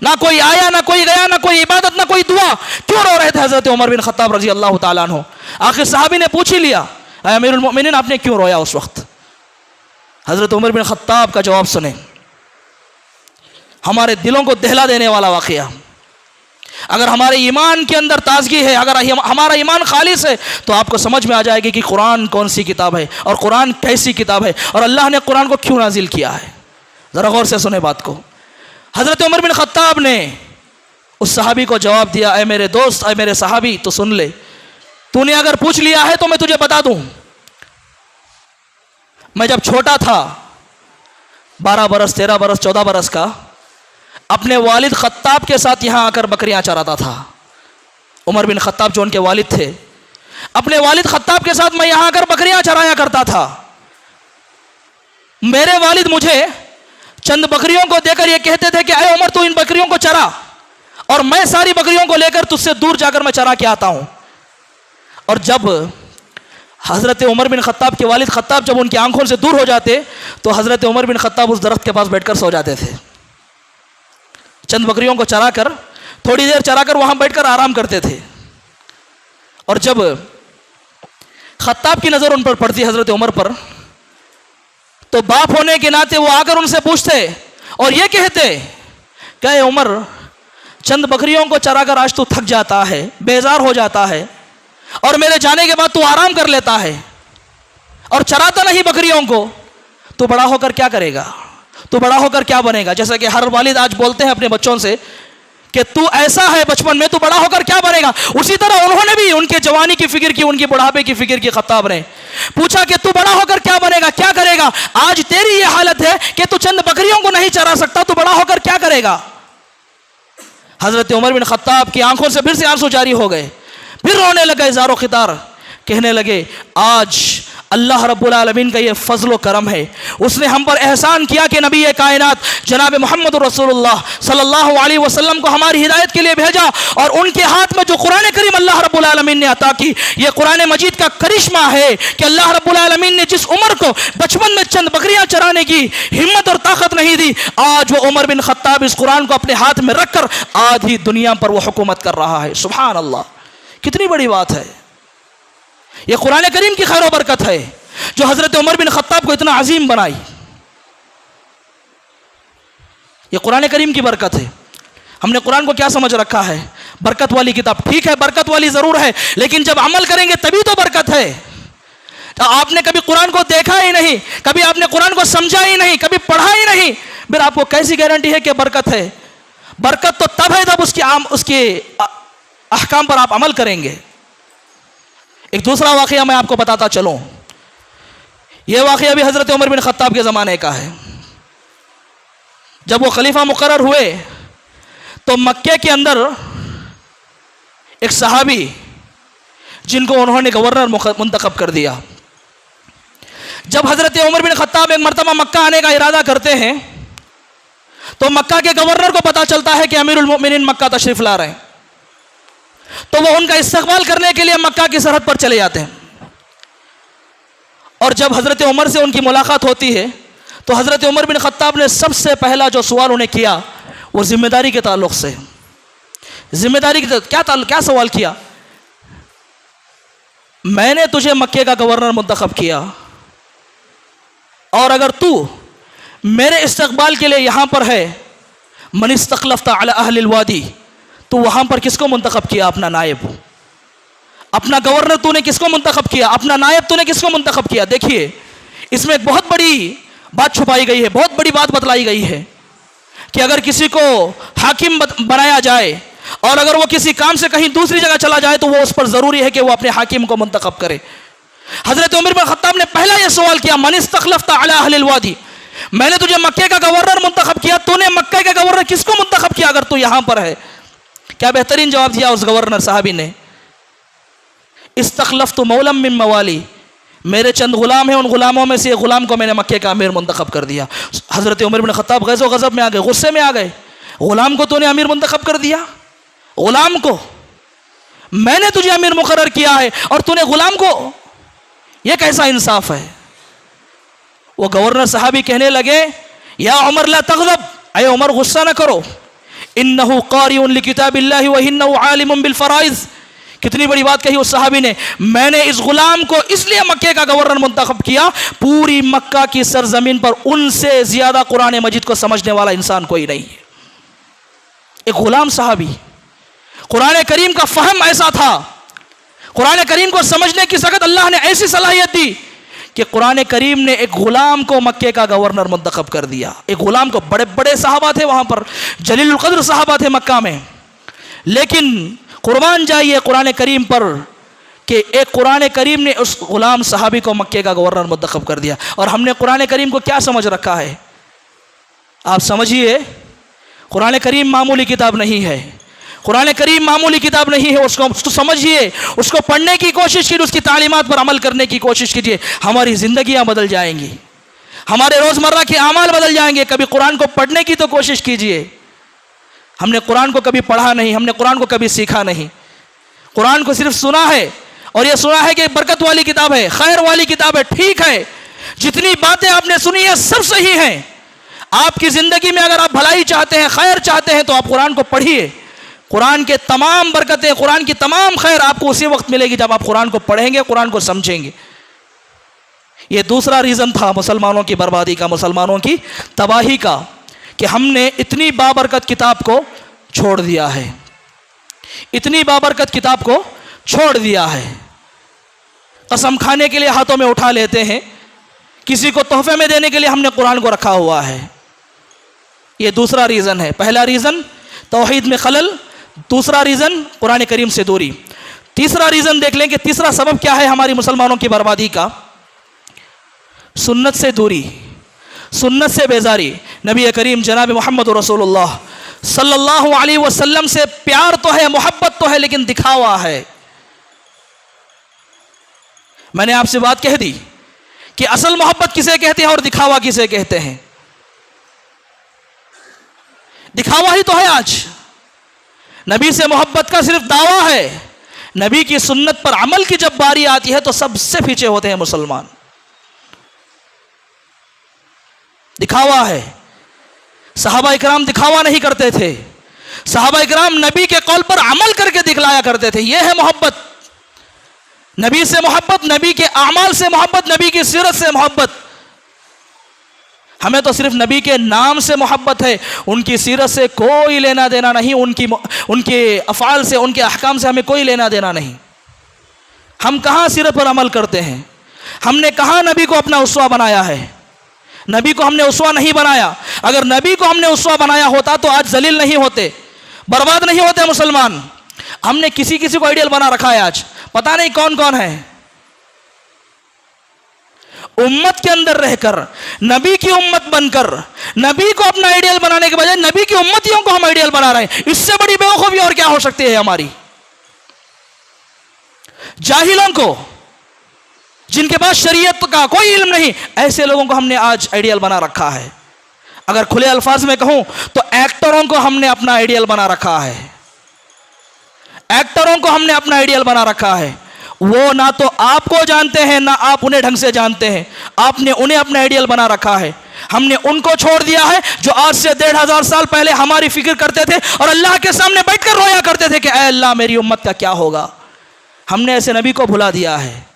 [SPEAKER 1] ना कोई आया, ना कोई गया, ना कोई इबादत, ना कोई दुआ। क्यों रो रहे थे हज़रत उमर बिन ख़त्ताब रज़ी अल्लाह ताला अन्हु? आखिर साहबी ने पूछ ही लिया, अमीरुल मोमिनीन आपने क्यों रोया उस वक्त? हज़रत उमर बिन ख़त्ताब का जवाब सुने, हमारे दिलों को दहला देने वाला वाक़या। अगर हमारे ईमान के अंदर ताजगी है, अगर हमारा ईमान खालिस है, तो आपको समझ में आ जाएगी कि कुरान कौन सी किताब है और कुरान कैसी किताब है और अल्लाह ने कुरान को क्यों नाजिल किया है। ज़रा गौर से सुने बात को। हज़रत उमर बिन ख़त्ताब ने उस सहाबी को जवाब दिया, ऐ मेरे दोस्त, ऐ मेरे सहाबी, तो सुन ले, तूने अगर पूछ लिया है तो मैं तुझे बता दूँ। मैं जब छोटा था, 12 बरस, 13 बरस, 14 बरस का, अपने वालिद ख़त्ताब के साथ यहाँ आकर बकरियाँ चराता था। उमर बिन ख़त्ताब जो उनके वालिद थे, अपने वालिद ख़त्ताब के साथ मैं यहाँ आकर बकरियाँ चराया करता था। मेरे वालिद मुझे चंद बकरियों को देकर ये कहते थे कि अरे उमर तू इन बकरियों को चरा, और मैं सारी बकरियों को लेकर तुझसे दूर जाकर मैं चरा के आता हूँ। और जब हज़रत उमर बिन ख़त्ताब के वालिद ख़त्ताब जब उनकी आंखों से दूर हो जाते तो हज़रत उमर बिन ख़त्ताब उस दरख्त के पास बैठकर सो जाते थे। चंद बकरियों को चराकर, थोड़ी देर चराकर वहाँ बैठकर आराम करते थे। और जब ख़त्ताब की नज़र उन पर पड़ती हज़रत उमर पर, तो बाप होने के नाते वो आकर उनसे पूछते और ये कहते कि उमर, चंद बकरियों को चराकर आज तू थक जाता है, बेजार हो जाता है, और मेरे जाने के बाद तू आराम कर लेता है और चराता नहीं बकरियों को, तू बड़ा होकर क्या करेगा, तू बड़ा होकर क्या बनेगा। जैसा कि हर वालिद आज बोलते हैं अपने बच्चों से कि तू ऐसा है बचपन में, तू बड़ा होकर क्या बनेगा। उसी तरह उन्होंने भी उनके जवानी की फिक्र की, उनके बुढ़ापे की फिक्र की। ख़त्ताब ने पूछा कि तू बड़ा होकर क्या बनेगा, क्या करेगा। आज तेरी ये हालत है कि तू चंद बकरियों को नहीं चरा सकता, तू बड़ा होकर क्या करेगा। हज़रत उमर बिन ख़त्ताब की आंखों से फिर से आंसू जारी हो गए, फिर रोने लगे ज़ारो खितार, कहने लगे आज अल्लाह रब्बुल आलमीन का ये फजल व करम है, उसने हम पर एहसान किया कि नबी कायनात जनाब मोहम्मद रसूलुल्लाह सल्लल्लाहु अलैहि वसल्लम को हमारी हिदायत के लिए भेजा, और उनके हाथ में जो कुरान करीम अल्लाह रब्बुल आलमीन ने अता की, ये कुरान मजीद का करिश्मा है कि अल्लाह रब्बुल आलमीन ने जिस उमर को बचपन में चंद बकरियां चराने की हिम्मत और ताकत नहीं दी, आज वो उमर बिन खत्ताब इस कुरान को अपने हाथ में रखकर आधी दुनिया पर वो हुकूमत कर रहा है। सुभान अल्लाह, कितनी बड़ी बात है। ये कुरान करीम की खैर बरकत है जो हजरत उमर बिन खत्ताब को इतना अजीम बनाई। ये कुरान करीम की बरकत है। हमने कुरान को क्या समझ रखा है? बरकत वाली किताब। ठीक है, बरकत वाली जरूर है, लेकिन जब अमल करेंगे तभी तो बरकत है। तो आपने कभी कुरान को देखा ही नहीं, कभी आपने कुरान को समझा ही नहीं, कभी पढ़ा ही नहीं, फिर आपको कैसी गारंटी है कि बरकत है? बरकत तो तब है जब उसके अहकाम पर आप अमल करेंगे। एक दूसरा वाक़या मैं आपको बताता चलूं। यह वाक़या भी हज़रत उमर बिन खत्ताब के ज़माने का है। जब वो खलीफा मुकर्रर हुए तो मक्के के अंदर एक सहाबी जिनको उन्होंने गवर्नर मुंतखब कर दिया। जब हज़रत उमर बिन खत्ताब एक मरतबा मक्का आने का इरादा करते हैं तो मक्का के गवर्नर को पता चलता है कि अमीरुल मोमिनीन मक्का तशरीफ़ ला रहे हैं, तो वो उनका इस्तकबाल करने के लिए मक्का की सरहद पर चले जाते हैं। और जब हज़रत उमर से उनकी मुलाकात होती है तो हज़रत उमर बिन खत्ताब ने सबसे पहला जो सवाल उन्हें किया वो जिम्मेदारी के ताल्लुक़ से। जिम्मेदारी के क्या सवाल किया? मैंने तुझे मक्के का गवर्नर मुंतखब किया, और अगर तू मेरे इस्तकबाल के लिए यहाँ पर है, मन इस्तखलफ्ता अला अहलिल वादी, तो वहाँ पर किसको मुंतखब किया? अपना नायब। अपना गवर्नर तूने किसको मुंतखब किया? अपना नायब तूने किसको मुंतखब किया? देखिए, इसमें एक बहुत बड़ी बात छुपाई गई है, बहुत बड़ी बात बतलाई गई है कि अगर किसी को हाकिम बनाया जाए और अगर वो किसी काम से कहीं दूसरी जगह चला जाए तो वो उस पर ज़रूरी है कि वो अपने हाकिम को मुंतखब करे। हज़रत उमर बिन खत्ताब ने पहला ये सवाल किया, मन इस्तखलफ्ता अला अहलिल वादी, मैंने तुझे मक्के का गवर्नर मुंतखब किया, तूने मक्के का गवर्नर किसको मुंतखब किया अगर तू यहाँ पर है? क्या बेहतरीन जवाब दिया उस गवर्नर साहबी ने, इस्तखलफ्तु मौलम मिन मवाली, मेरे चंद गुलाम हैं, उन गुलामों में से एक गुलाम को मैंने मक्के का अमीर मुंतखब कर दिया। हज़रत उमर बिन खत्ताब गैज़ो गज़ब में आ गए, गुस्से में आ गए। गुलाम को तूने अमीर मुंतखब कर दिया? गुलाम को मैंने तुझे अमीर मुकर्रर किया है और तूने गुलाम को? यह कैसा इंसाफ है? वो गवर्नर साहबी कहने लगे, या उमर ला तग़ज़ब, अये उमर गुस्सा न करो, इन्नहु क़ारिउन लिकिताबिल्लाहि व इन्नहु आलिमुन बिल फ़राइज़। कितनी बड़ी बात कही उस सहाबी ने, मैंने इस गुलाम को इसलिए मक्के का गवर्नर मुंतखब किया, पूरी मक्का की सरजमीन पर उनसे ज्यादा कुरान मजीद को समझने वाला इंसान कोई नहीं है। एक गुलाम सहाबी, कुरान करीम का फहम ऐसा था, कुरान करीम को समझने की सकत अल्लाह ने ऐसी सलाहियत दी कि कुरान करीम ने एक गुलाम को मक्के का गवर्नर मुंतखब कर दिया। एक गुलाम को, बड़े बड़े सहाबा थे वहां पर, जलीलुल क़द्र सहाबा थे मक्का में, लेकिन कुर्बान जाइए कुरान करीम पर कि एक कुरान करीम ने उस गुलाम सहाबी को मक्के का गवर्नर मुंतखब कर दिया। और हमने कुरान करीम को क्या समझ रखा है? आप समझिए, कुरान करीम मामूली किताब नहीं है। कुरान करीम मामूली किताब नहीं है। उसको समझिए, उसको पढ़ने की कोशिश कीजिए, उसकी तालीमात पर अमल करने की कोशिश कीजिए, हमारी ज़िंदगियाँ बदल जाएंगी, हमारे रोज़मर्रा के अमाल बदल जाएंगे। कभी कुरान को पढ़ने की तो कोशिश कीजिए। हमने कुरान को कभी पढ़ा नहीं, हमने कुरान को कभी सीखा नहीं, कुरान को सिर्फ सुना है, और यह सुना है कि बरकत वाली किताब है, खैर वाली किताब है। ठीक है, जितनी बातें आपने सुनी है सब सही हैं। आपकी ज़िंदगी में अगर आप भलाई चाहते हैं, खैर चाहते हैं, तो आप कुरान को पढ़िए। कुरान के तमाम बरकतें, कुरान की तमाम खैर आपको उसी वक्त मिलेगी जब आप कुरान को पढ़ेंगे, कुरान को समझेंगे। यह दूसरा रीज़न था मुसलमानों की बर्बादी का, मुसलमानों की तबाही का, कि हमने इतनी बाबरकत किताब को छोड़ दिया है, इतनी बाबरकत किताब को छोड़ दिया है। कसम खाने के लिए हाथों में उठा लेते हैं, किसी को तोहफे में देने के लिए हमने कुरान को रखा हुआ है। यह दूसरा रीज़न है। पहला रीज़न तौहीद में खलल, दूसरा रीज़न कुरान करीम से दूरी। तीसरा रीज़न देख लें कि तीसरा सबब क्या है हमारी मुसलमानों की बर्बादी का? सुन्नत से दूरी, सुन्नत से बेजारी। नबी करीम जनाब मोहम्मद रसूलुल्लाह सल्लल्लाहु अलैहि वसल्लम से प्यार तो है, मोहब्बत तो है, लेकिन दिखावा है। मैंने आपसे बात कह दी कि असल मोहब्बत किसे कहते हैं और दिखावा किसे कहते हैं। दिखावा ही तो है आज। नबी से मोहब्बत का सिर्फ दावा है, नबी की सुन्नत पर अमल की जब बारी आती है तो सबसे पीछे होते हैं मुसलमान। दिखावा है। सहाबा इकराम दिखावा नहीं करते थे, सहाबा इकराम नबी के कौल पर अमल करके दिखलाया करते थे। यह है मोहब्बत। नबी से मोहब्बत, नबी के आमाल से मोहब्बत, नबी की सीरत से मोहब्बत। हमें तो सिर्फ नबी के नाम से मोहब्बत है, उनकी सीरत से कोई लेना देना नहीं, उनके अफ़ाल से, उनके अहकाम से हमें कोई लेना देना नहीं। हम कहाँ सीरत पर अमल करते हैं? हमने कहाँ नबी को अपना उसवा बनाया है? नबी को हमने उसवा नहीं बनाया। अगर नबी को हमने उसवा बनाया होता तो आज जलील नहीं होते, बर्बाद नहीं होते मुसलमान। हमने किसी किसी को आइडियल बना रखा है, आज पता नहीं कौन कौन है। उम्मत के अंदर रहकर, नबी की उम्मत बनकर, नबी को अपना आइडियल बनाने के बजाय नबी की उम्मतियों को हम आइडियल बना रहे हैं। इससे बड़ी बेवकूफी और क्या हो सकती है हमारी? जाहिलों को, जिनके पास शरीयत का कोई इल्म नहीं, ऐसे लोगों को हमने आज आइडियल बना रखा है। अगर खुले अल्फाज में कहूं तो एक्टरों को हमने अपना आइडियल बना रखा है। एक्टरों को हमने अपना आइडियल बना रखा है। वो ना तो आपको जानते हैं, ना आप उन्हें ढंग से जानते हैं। आपने उन्हें अपना आइडियल बना रखा है। हमने उनको छोड़ दिया है जो आज से 1500 साल पहले हमारी फिक्र करते थे और अल्लाह के सामने बैठकर रोया करते थे कि ऐ अल्लाह, मेरी उम्मत का क्या होगा। हमने ऐसे नबी को भुला दिया है।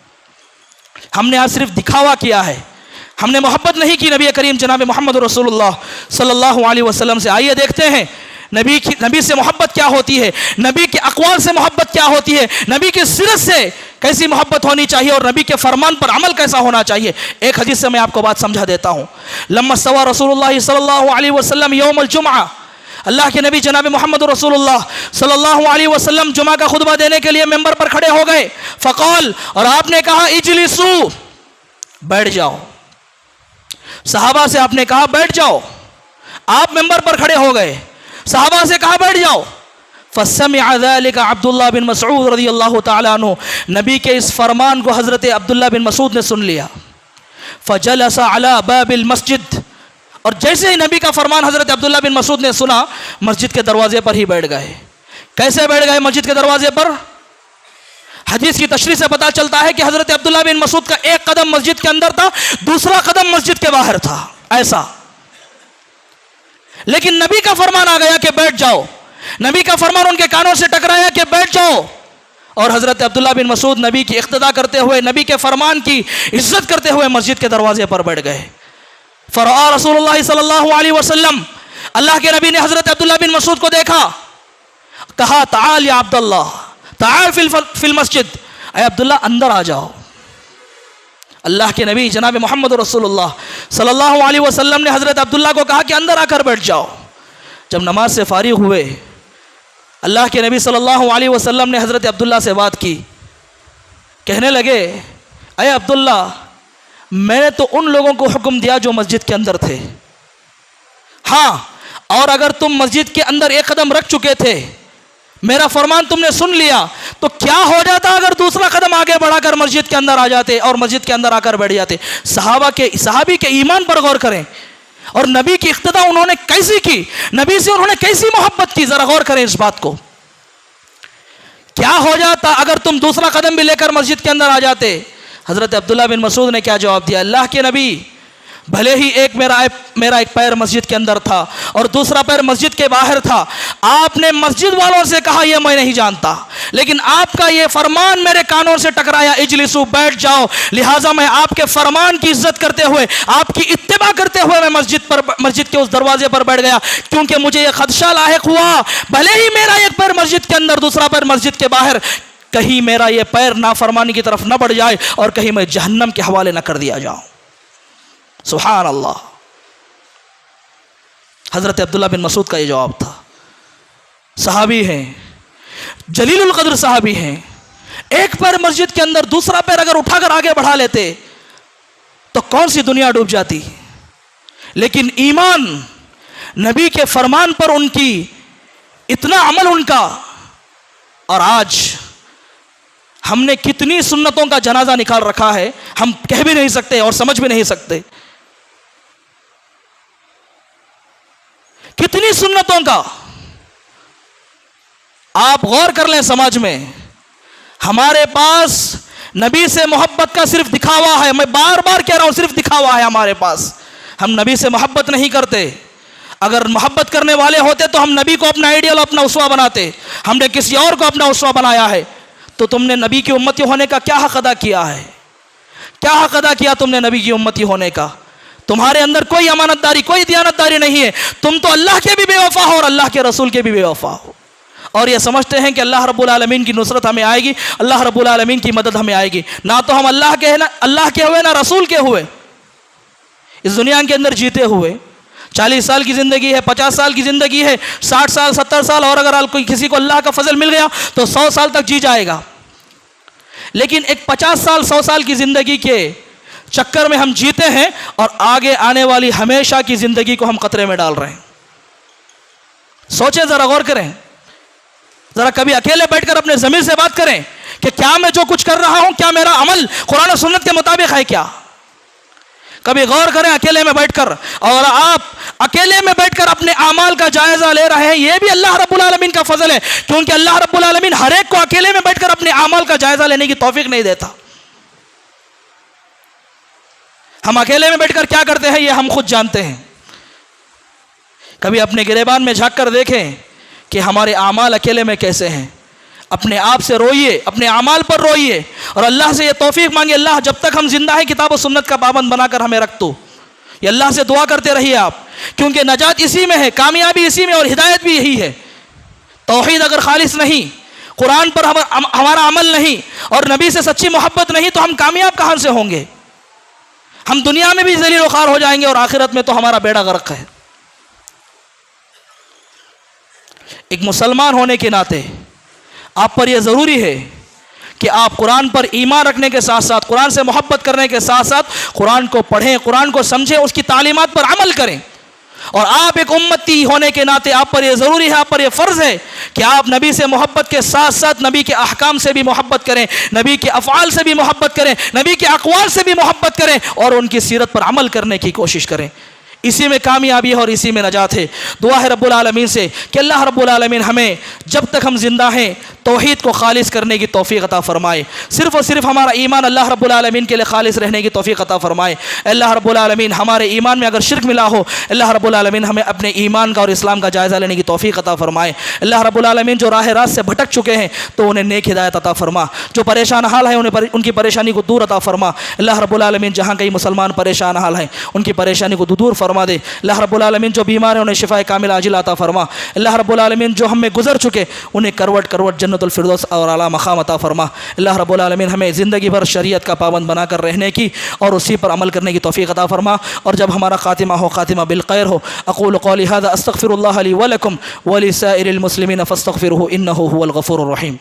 [SPEAKER 1] हमने आज सिर्फ दिखावा किया है, हमने मोहब्बत नहीं की नबी करीम जनाब मोहम्मद रसूलुल्लाह सल्लल्लाहु अलैहि वसल्लम से। आइए देखते हैं नबी से मोहब्बत क्या होती है, नबी के अक़वाल से मोहब्बत क्या होती है, नबी की सीरत से कैसी मोहब्बत होनी चाहिए और नबी के फरमान पर अमल कैसा होना चाहिए। एक हदीस से मैं आपको बात समझा देता हूँ। लम्मा सवा रसूलुल्लाह सल्लल्लाहु अलैहि वसल्लम यौमुल जुम्आ, अल्लाह के नबी जनाब मोहम्मद रसूलुल्लाह सल्लल्लाहु अलैहि वसल्लम जुमा का खुतबा देने के लिए मेंबर पर खड़े हो गए। फ़क़ाल, और आपने कहा इजलिसू, बैठ जाओ। सहाबा से आपने कहा बैठ जाओ। आप मेंबर पर खड़े हो गए, सहाबा से कहा बैठ जाओ। फ़समिअ ज़ालिका अब्दुल्लाह बिन मसऊद रज़ियल्लाहु तआला अन्हु, नबी के इस फरमान को हज़रत अब्दुल्लाह बिन मसऊद ने सुन लिया। फ़जलस अला बाबिल मस्जिद, और जैसे ही नबी का फरमान हज़रत अब्दुल्लाह बिन मसऊद ने सुना, मस्जिद के दरवाजे पर ही बैठ गए। कैसे बैठ गए मस्जिद के दरवाजे पर? हदीस की तशरीह से पता चलता है कि हज़रत अब्दुल्लाह बिन मसऊद का एक कदम मस्जिद के अंदर था, दूसरा कदम मस्जिद के बाहर था, ऐसा। लेकिन नबी का फरमान आ गया कि बैठ जाओ। नबी का फरमान उनके कानों से टकराया कि बैठ जाओ, और हज़रत अब्दुल्लाह बिन मसऊद नबी की इख्तिदा करते हुए, नबी के फरमान की इज्जत करते हुए मस्जिद के दरवाजे पर बैठ गए। फ़रआ रसूलुल्लाह सल्लल्लाहु अलैहि वसल्लम, अल्लाह के नबी ने हज़रत अब्दुल्लाह बिन मसऊद को देखा, कहा ताल या अब्दुल्लाह, ताल फिल मस्जिद, अय अब्दुल्लाह अंदर आ जाओ। अल्लाह के नबी जनाब मोहम्मद रसूलुल्लाह सल्लल्लाहु अलैहि वसल्लम ने हज़रत अब्दुल्लाह को कहा कि अंदर आकर बैठ जाओ। जब नमाज से फारिग हुए, अल्लाह के नबी सल्लल्लाहु अलैहि वसल्लम ने हज़रत अब्दुल्लाह से बात की। कहने लगे, अय अब्दुल्लाह, मैंने तो उन लोगों को हुक्म दिया जो मस्जिद के अंदर थे। हाँ, और अगर तुम मस्जिद के अंदर एक कदम रख चुके थे, मेरा फरमान तुमने सुन लिया, तो क्या हो जाता अगर दूसरा कदम आगे बढ़ाकर मस्जिद के अंदर आ जाते और मस्जिद के अंदर आकर बैठ जाते। सहाबी के ईमान पर गौर करें, और नबी की इख्तिदा उन्होंने कैसी की, नबी से उन्होंने कैसी मोहब्बत की, जरा गौर करें इस बात को। क्या हो जाता अगर तुम दूसरा कदम भी लेकर मस्जिद के अंदर आ जाते? हज़रत अब्दुल्लाह बिन मसऊद ने क्या जवाब दिया? अल्लाह के नबी, भले ही मेरा एक पैर मस्जिद के अंदर था और दूसरा पैर मस्जिद के बाहर था, आपने मस्जिद वालों से कहा यह मैं नहीं जानता, लेकिन आपका यह फरमान मेरे कानों से टकराया, इजलिसू, बैठ जाओ। लिहाजा मैं आपके फरमान की इज्जत करते हुए, आपकी इत्तिबा करते हुए मैं मस्जिद के उस दरवाजे पर बैठ गया, क्योंकि मुझे यह खदशा लाहिक हुआ, भले ही मेरा एक पैर मस्जिद के अंदर, दूसरा पैर मस्जिद के बाहर, कहीं मेरा यह पैर नाफरमानी की तरफ न बढ़ जाए और कहीं मैं जहन्नम के हवाले न कर दिया जाऊं। सुभान अल्लाह। हज़रत अब्दुल्लाह बिन मसऊद का ये जवाब था। सहाबी हैं, जलीलुल क़द्र सहाबी हैं, एक पैर मस्जिद के अंदर, दूसरा पैर अगर उठाकर आगे बढ़ा लेते तो कौन सी दुनिया डूब जाती। लेकिन ईमान, नबी के फरमान पर उनकी इतना अमल उनका, और आज हमने कितनी सुन्नतों का जनाजा निकाल रखा है, हम कह भी नहीं सकते और समझ भी नहीं सकते। कितनी सुन्नतों का आप गौर कर लें। समाज में हमारे पास नबी से मोहब्बत का सिर्फ दिखावा है। मैं बार बार कह रहा हूं, सिर्फ दिखावा है हमारे पास। हम नबी से मोहब्बत नहीं करते। अगर मोहब्बत करने वाले होते तो हम नबी को अपना आइडियल, अपना उसवा बनाते। हमने किसी और को अपना उसवा बनाया है। तो तुमने नबी की उम्मती होने का क्या हक अदा किया है? क्या हक अदा किया तुमने नबी की उम्मती होने का? तुम्हारे अंदर कोई अमानतदारी, कोई दियानतदारी नहीं है। तुम तो अल्लाह के भी बेवफा हो और अल्लाह के रसूल के भी बेवफा हो, और ये समझते हैं कि अल्लाह रब्बुल आलमीन की नुसरत हमें आएगी, अल्लाह रब्बुल आलमीन की मदद हमें आएगी। ना तो हम अल्लाह के हुए, ना रसूल के हुए। इस दुनिया के अंदर जीते हुए 40 साल की ज़िंदगी है, 50 साल की ज़िंदगी है, 60 साल, 70 साल, और अगर कोई किसी को अल्लाह का फजल मिल गया तो 100 साल तक जी जाएगा। लेकिन एक 50 साल, 100 साल की ज़िंदगी के चक्कर में हम जीते हैं और आगे आने वाली हमेशा की ज़िंदगी को हम खतरे में डाल रहे हैं। सोचें, ज़रा गौर करें, ज़रा कभी अकेले बैठकर अपने ज़मीर से बात करें कि क्या मैं जो कुछ कर रहा हूं, क्या मेरा अमल कुरान और सुन्नत के मुताबिक है क्या? कभी गौर करें अकेले में बैठकर। और आप अकेले में बैठकर अपने अमाल का जायजा ले रहे हैं, यह भी अल्लाह रब्बुल आलमीन का फजल है, क्योंकि अल्लाह रब्बुल आलमीन हर एक को अकेले में बैठकर अपने अमाल का जायजा लेने की तौफीक नहीं देता। हम अकेले में बैठकर क्या करते हैं यह हम खुद जानते हैं। कभी अपने गिरेबान में झांक कर देखें कि हमारे अमाल अकेले में कैसे हैं। अपने आप से रोइए, अपने अमाल पर रोइए और अल्लाह से ये तौफीक मांगे, अल्लाह जब तक हम जिंदा हैं किताब और सुन्नत का पाबंद बनाकर हमें रख दो। ये अल्लाह से दुआ करते रहिए आप, क्योंकि नजात इसी में है, कामयाबी इसी में और हिदायत भी यही है। तौहीद अगर खालिस नहीं, कुरान पर हमारा अमल नहीं और नबी से सच्ची मोहब्बत नहीं, तो हम कामयाब कहाँ से होंगे? हम दुनिया में भी ज़लील ख़ार हो जाएंगे और आखिरत में तो हमारा बेड़ा गर्क है। एक मुसलमान होने के नाते आप पर यह ज़रूरी है कि आप कुरान पर ईमान रखने के साथ साथ, कुरान से मोहब्बत करने के साथ साथ कुरान को पढ़ें, कुरान को समझें, उसकी तालीमात पर अमल करें। और आप एक उम्मती होने के नाते आप पर यह ज़रूरी है, आप पर यह फ़र्ज़ है कि आप नबी से मोहब्बत के साथ साथ नबी के अहकाम से भी मोहब्बत करें, नबी के अफ़आल से भी मोहब्बत करें, नबी के अक़वाल से भी मोहब्बत करें और उनकी सीरत पर अमल करने की कोशिश करें। इसी में कामयाबी है और इसी में नजात है। दुआ है रब्बुल आलमीन से कि अल्लाह रब्बुल आलमीन हमें जब तक हम जिंदा हैं तौहीद को खालिस करने की तौफीक अता फरमाए। सिर्फ़ और सिर्फ हमारा ईमान अल्लाह रब्बुल आलमीन के लिए खालिस रहने की तौफीक अता फरमाए। अल्लाह रब्बुल आलमीन हमारे ईमान में अगर शिर्क मिला हो, अल्लाह रब्बुल आलमीन हमें अपने ईमान का और इस्लाम का जायज़ा लेने की तौफीक अता फरमाए। अल्लाह रब्बुल आलमीन जो राह रास्त से भटक चुके हैं तो उन्हें नेक हिदायत अता फरमा, जो परेशान हाल है उनकी परेशानी को दूर अता फरमा। अल्लाह रब्बुल आलमीन जहाँ कई मुसलमान परेशान हाल हैं उनकी परेशानी को दूर फरमा दे। अल्लाह रब्बुल आलमीन जो बीमार हैं उन्हें शिफाए कामिल आजिल अता फरमा। अल्लाह रब्बुल आलमीन जो हमें गुजर चुके उन्हें करवट करवट जन्नतुल फिरदौस और आला मकाम अता फरमा। अल्लाह रब्बुल आलमीन हमें ज़िंदगी भर शरीयत का पाबंद बनाकर रहने की और उसी पर अमल करने की तौफीक अता फरमा। और जब हमारा खातिमा हो खातिमा बिलखैर हो। अक़ूलु क़ौली हाज़ा अस्तग़फ़िरुल्लाह ली व लकुम व लिसाइरिल मुस्लिमीन फ़स्तग़फ़िरूहु इन्नहु हुवल गफ़ूरुर रहीम।